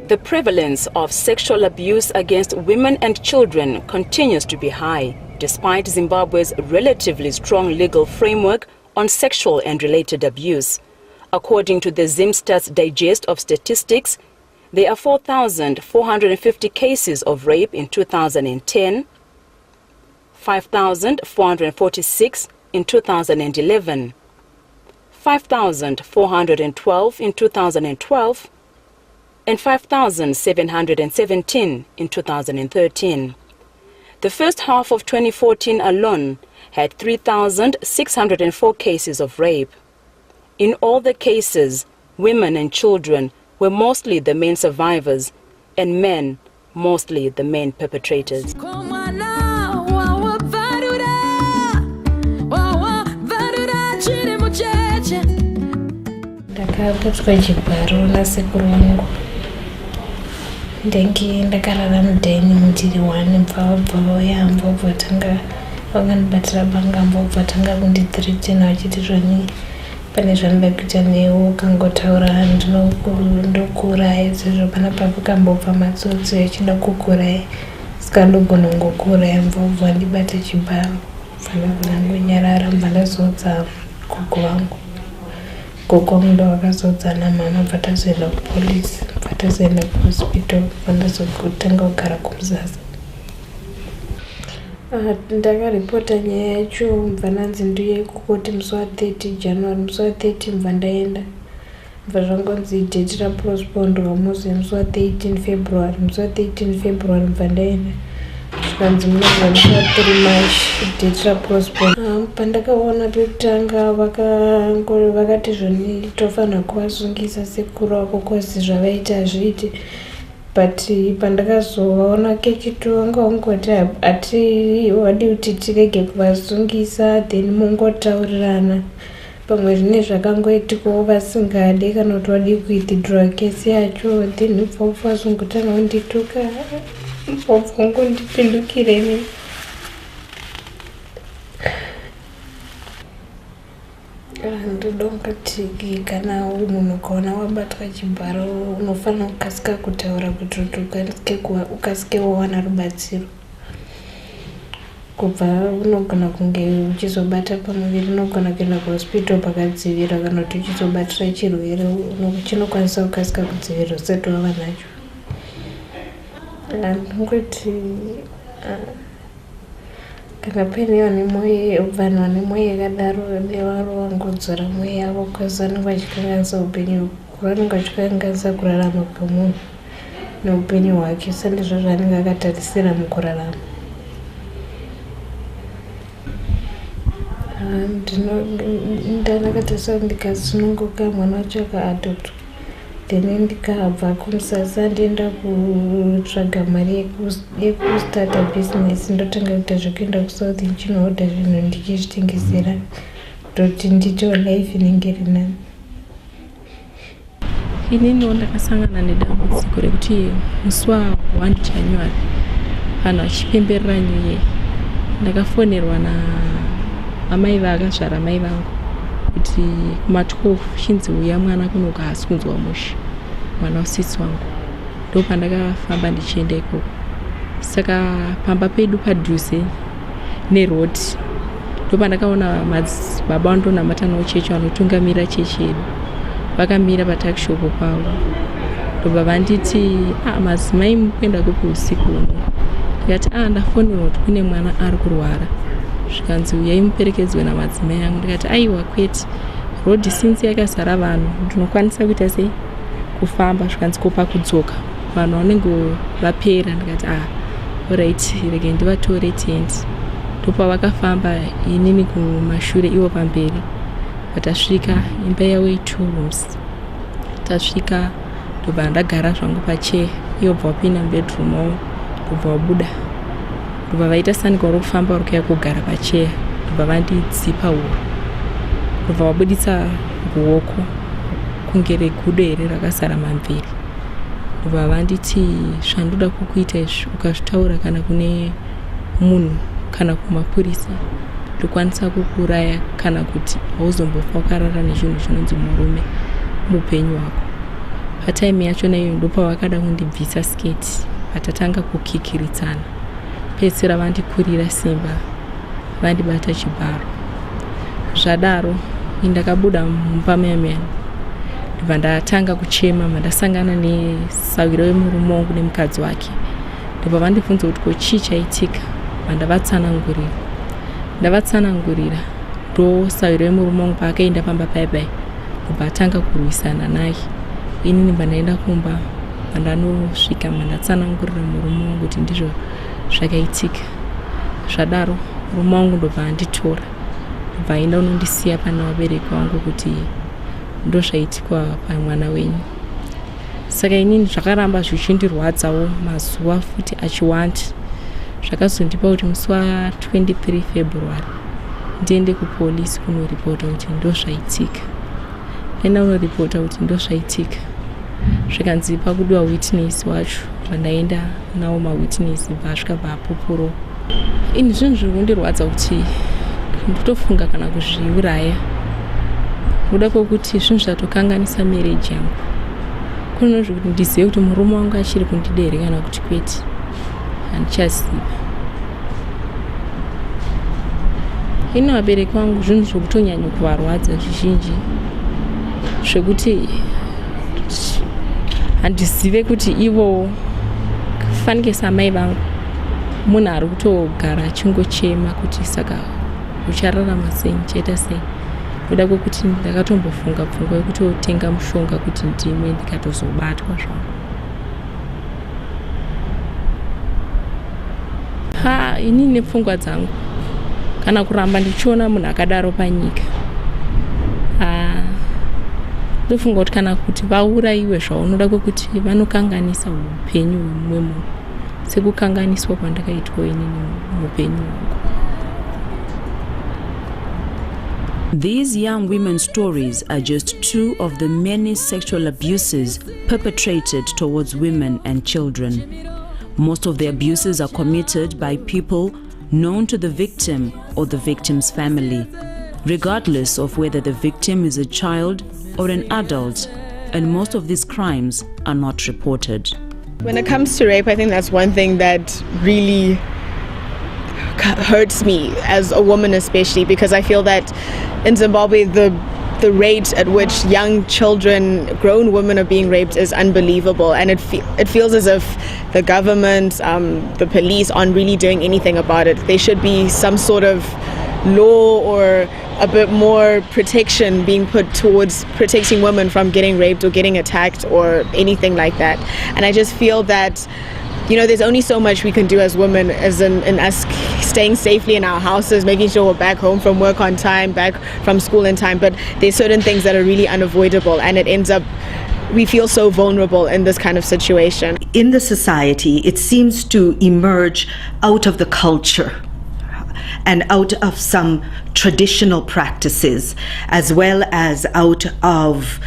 The prevalence of sexual abuse against women and children continues to be high, despite Zimbabwe's relatively strong legal framework on sexual and related abuse. According to the Zimstats Digest of Statistics, there are 4,450 cases of rape in 2010, 5,446 in 2011, 5,412 in 2012, and 5,717 in 2013. The first half of 2014 alone had 3,604 cases of rape. In all the cases, women and children were mostly the main survivors, and men mostly the main perpetrators. Ndakarara mudheni mutiri wani mbvabva yambo bvatanga vakandibatira banga mbobvatanga kundithreatena vachiti zvani pane zvanoda kuita newo kangotaura ndinokuuraya sezvo pana papo kambobva matsotsi achida kukuuraya saka ndogona kungokuuraya mbobva ndibata chibharo fana kunangonyarara mbandazodza gogo vangu. Gogo ndo vakazodzana mama bvatazoenda kupolisi bvatazoenda kuhospital vandazotanga kugara kumuzasa. Ndakaripota nyaya yacho mubva nanzi ndiye kukoti musi wa30 January musi wa30 mubva ndaenda mubva zvangonzi date rapostponedwa musi musi wa13 February musi wa13 February mubva ndaenda zvikanzi munobva musi wa3 March date rapostponed. Pandakaona pekutanga vakati zvoni tofanira kuvasungisa sekuru vako kozi zvavaita hazviiti, but pandakazovaona kechito vanga vangoti hati wadi kuti tirege kuvasungisa then mungotaurirana pamwe zvine zvakangoitikawo vasingade kana kuti wadi kuidhidhura kesi yacho then ipfopfa vasungotanga kundituka ipfopfa ngondipindukireni. Ndodongati kana munhu ukaona wabatwa chibharo unofanira kukasika kutaura kuti ukasike wawana rubatsiro. Kubva unogona kunge uchizobata pamuviri unogona kuenda kuhospital pakadzivira kana kuti uchizobatira chirwere chinokwanisa kukasika kudzivirira usati wava nacho. Ndingoti kana paine vanhu vane mwoyo yakadaro nevaro vangodzora mwoyo yavo kwazvo vanenge vachikanganisa upenyu vanenge vachikanganisa kurarama kwemunhu neupenyu hwake sandizvo zvaanenge akatarisira mukurarama. Ndakatarisira ndikasununguka mwana wacho akaadoptwa then ndikabva kumusasa ndienda kutsvaga mari yekustarta business ndotanga kuita zvekuenda kuSouth ndichinoodha zvinhu ndichizvitengesera kuti ndiitewo life inenge iri nani. Ininiwo ndakasangana nedambudziko rekuti musi wa1 January vanhu vachipemberera New Year ndakafonerwa naamai vakazvara mai vangu kuti kuma12 chinzi uya mwana kunoka hasi kunzwa musha mwana usitsi wangu. Ndo pandakafamba ndichienda ikoko. Saka pamba pedu padhuze nerodi ndo pandakaona baba vandonamata nawo chechi vanotungamira chechi yedu vakamira patakishopu pavo ndobva vanditi madzimai mukuenda kupi usiku uno. Ndikati ndafonerwa kuti kune mwana ari kurwara zvikanzi uyai muperekedzwe namadzimai angu. Ndikati aiwa kwete rodhi sinzi yakazara vanhu ndinokwanisa kuita sei kufamba zvikanzi kopa kudzoka vanhu vanenge vapera. Ndikati alright rege ndivatore tiendi. Ndopavakafamba inini kumashure ivo pamberi. Patasvika imba yavo 2 rooms tasvika ndobva ndagara zvangu pacheya ivo bva wapinda mubedroom wavo ndobva wabuda ndobva vaita saniko rokufamba rokuya kugara pacheya ndobva vandidzipa huro ndobva wabuditsa ruoko kunge regudo here rakazara mamvere ndobva vanditi zvandoda kukuita izvi ukazvitaura kana kune munhu kana kumapurisa ndokwanisa kukuraya kana kuti hauzombofa ukarara nechinhu chinonzi murume muupenyu hwako. Patime yacho nayo ndopa wakada kundibvisa sketi, patatanga kukikiridzana. Pedzisira vandikurira simba, vandibata chibharo. Zvadaro indakabuda mumba memene. Ndibva ndatanga kuchema, ndasangana nesawiro yemurume wangu nemukadzi wake. Ndibva vandibvunza kuti ko chii chaitika, ndavatsanangurira. Ndo sawiro yemurume wangu paakaenda pamba bye ndibva atanga kurwisana naye. Ini ndibva ndaenda kumba, ndanosvika ndatsanangurira murume wangu kuti ndizvo zvakaitika. Zvadaro murume wangu ndobva anditora, ndibva aenda unondisiya pana vabereki vangu kuti ndozvaitikwa pamwana wenyu. Saka inini zvakaramba zvichindirwadzawo mazuva futi achiwanda. Zvakazondipa kuti musi wa23 February ndiende kupolisi kunoripota kuti ndozvaitika. Ndaenda kunoripota kuti ndozvaitika. Zvikanzipa kudiwa witness wacho, ndaenda nawo mawitness vasvika papoporo. Ini zvinhu zviri kundirwadza kuti nditofunga kana kuzviuraya. Kuda kwokuti zvinhu zvatokanganisa marriage yangu. Kunozvo kuti ndizive kuti murume wangu achiri kundidere kana kuti kwete. Handichaziva. Ino vabereki vangu zvinhu zvokutonyanya kuvarwadza zvizhinji. Zvekuti handizive kuti ivo kufanike samai vangu munhu ari kutogara achingochema kuti saka uchararama sei, chaita sei. Kuda kwokuti ndakatombofunga pfungwa yekutotenga mushonga kuti ndimwe ndikatozobatwa zvangu. Ini nepfungwa dzangu kana kuramba ndichiona munhu akadaro panyika, ndofunga kuti kana kuti vaurayiwe zvavo noda kwokuti vanokanganisa upenyu hwemumwe munhu sekukanganiswa kwandakaitwa inini muupenyu hwangu. These young women's stories are just two of the many sexual abuses perpetrated towards women and children. Most of the abuses are committed by people known to the victim or the victim's family, regardless of whether the victim is a child or an adult, and most of these crimes are not reported. When it comes to rape, I think that's one thing that really hurts me as a woman, especially because I feel that in Zimbabwe the rate at which young children, grown women are being raped is unbelievable, and it feels as if the government, the police aren't really doing anything about it. There should be some sort of law or a bit more protection being put towards protecting women from getting raped or getting attacked or anything like that. And I just feel that, you know, there's only so much we can do as women, as in us staying safely in our houses, making sure we're back home from work on time, back from school in time, but there's certain things that are really unavoidable, and it ends up, we feel so vulnerable in this kind of situation. In the society, it seems to emerge out of the culture and out of some traditional practices, as well as out of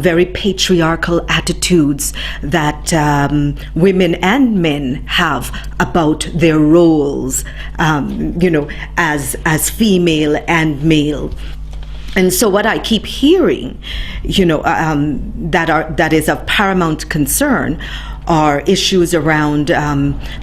very patriarchal attitudes that women and men have about their roles, as female and male. And so what I keep hearing, that is of paramount concern are issues around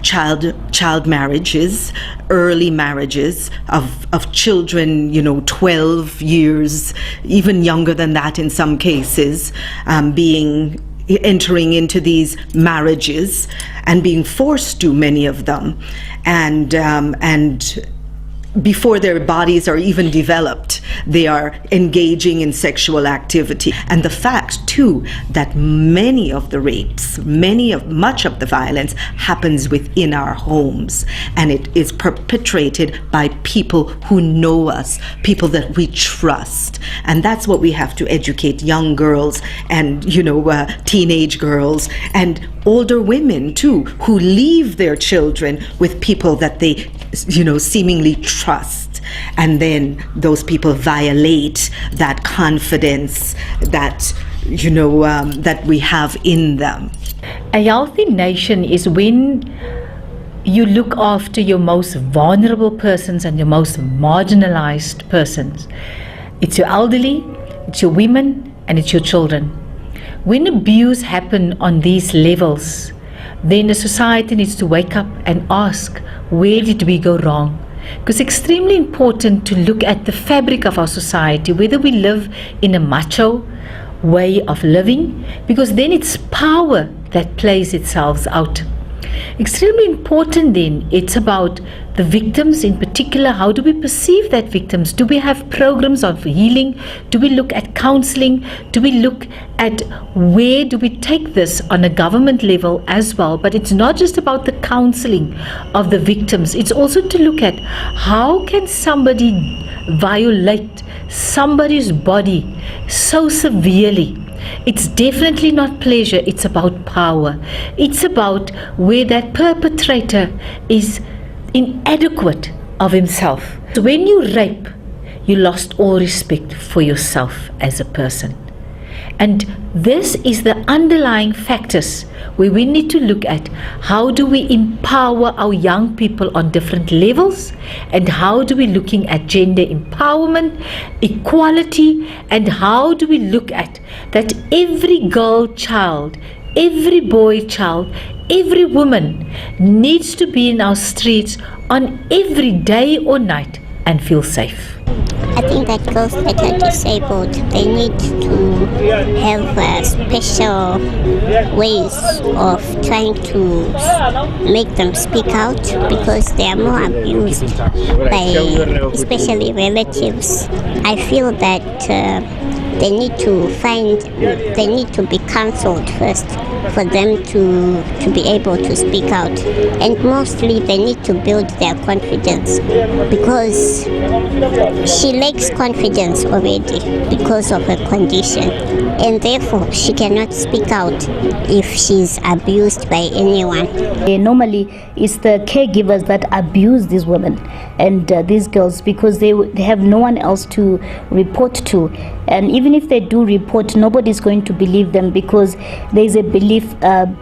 child marriages, early marriages of children, 12 years, even younger than that in some cases, entering into these marriages and being forced to, many of them, and before their bodies are even developed, they are engaging in sexual activity. And the fact too that many of the rapes, much of the violence happens within our homes, and it is perpetrated by people who know us, people that we trust. And that's what we have to educate young girls and teenage girls and older women too, who leave their children with people that they seemingly trust, and then those people violate that confidence that that we have in them. A healthy nation is when you look after your most vulnerable persons and your most marginalized persons. It's your elderly, it's your women, and it's your children. when abuse happens on these levels, then the society needs to wake up and ask, where did we go wrong? Because it's extremely important to look at the fabric of our society, whether we live in a macho way of living, because then it's power that plays itself out. Extremely important then, it's about the victims in particular. How do we perceive that victims? Do we have programs on healing? Do we look at counseling? Do we look at where do we take this on a government level as well? But it's not just about the counseling of the victims. It's also to look at how can somebody violate somebody's body so severely. It's definitely not pleasure, it's about power. It's about where that perpetrator is inadequate of himself. So when you rape, you lost all respect for yourself as a person. And this is the underlying factors where we need to look at how do we empower our young people on different levels, and how do we looking at gender empowerment, equality, and how do we look at that every girl child, every boy child, every woman needs to be in our streets on every day or night and feel safe. I think that girls that are disabled, they need to have special ways of trying to make them speak out, because they are more abused by especially relatives. I feel that they need to be counseled first for them to be able to speak out, and mostly they need to build their confidence, because she lacks confidence already because of her condition, and therefore she cannot speak out if she's abused by anyone. Normally it's the caregivers that abuse these women and these girls, because they have no one else to report to, and even if they do report, nobody's going to believe them, because there's a belief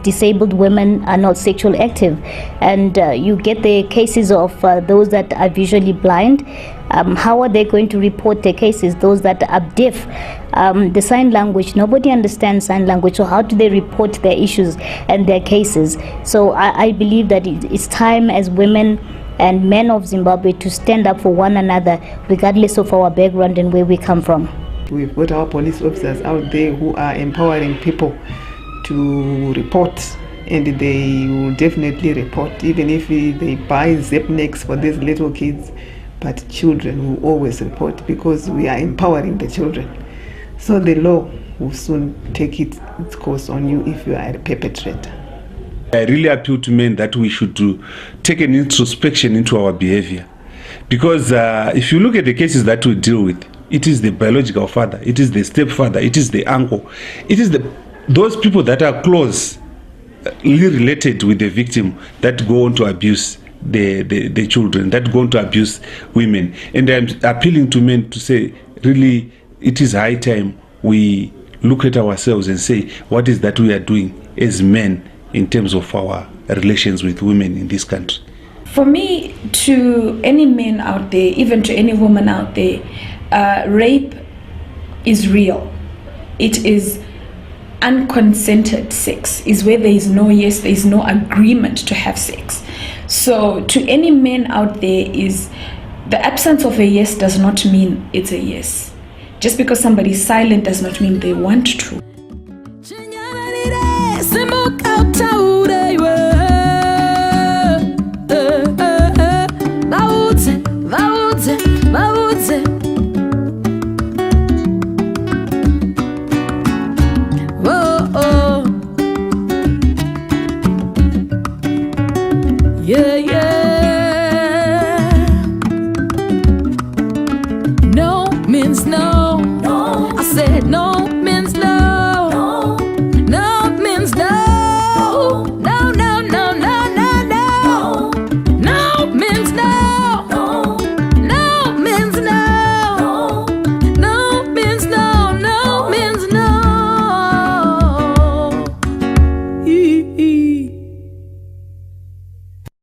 disabled women are not sexually active, and you get the cases of those that are visually blind. How are they going to report their cases? Those that are deaf, the sign language, nobody understands sign language, so how do they report their issues and their cases? So I believe that it's time as women and men of Zimbabwe to stand up for one another, regardless of our background and where we come from. We've got our police officers out there who are empowering people to report, and they will definitely report, even if they buy Zepnex for these little kids. But children will always report, because we are empowering the children. So the law will soon take its course on you if you are a perpetrator. I really appeal to men that we should take an introspection into our behavior, because if you look at the cases that we deal with, it is the biological father, it is the stepfather, it is the uncle, it is those people that are closely related with the victim that go on to abuse the children, that go on to abuse women. And I'm appealing to men to say, really, it is high time we look at ourselves and say, what is that we are doing as men in terms of our relations with women in this country? For me, to any men out there, even to any woman out there, rape is real. It is unconsented sex, is where there is no yes, there is no agreement to have sex. So to any men out there, is the absence of a yes does not mean it's a yes. Just because somebody is silent does not mean they want to. Yeah, yeah. No means no.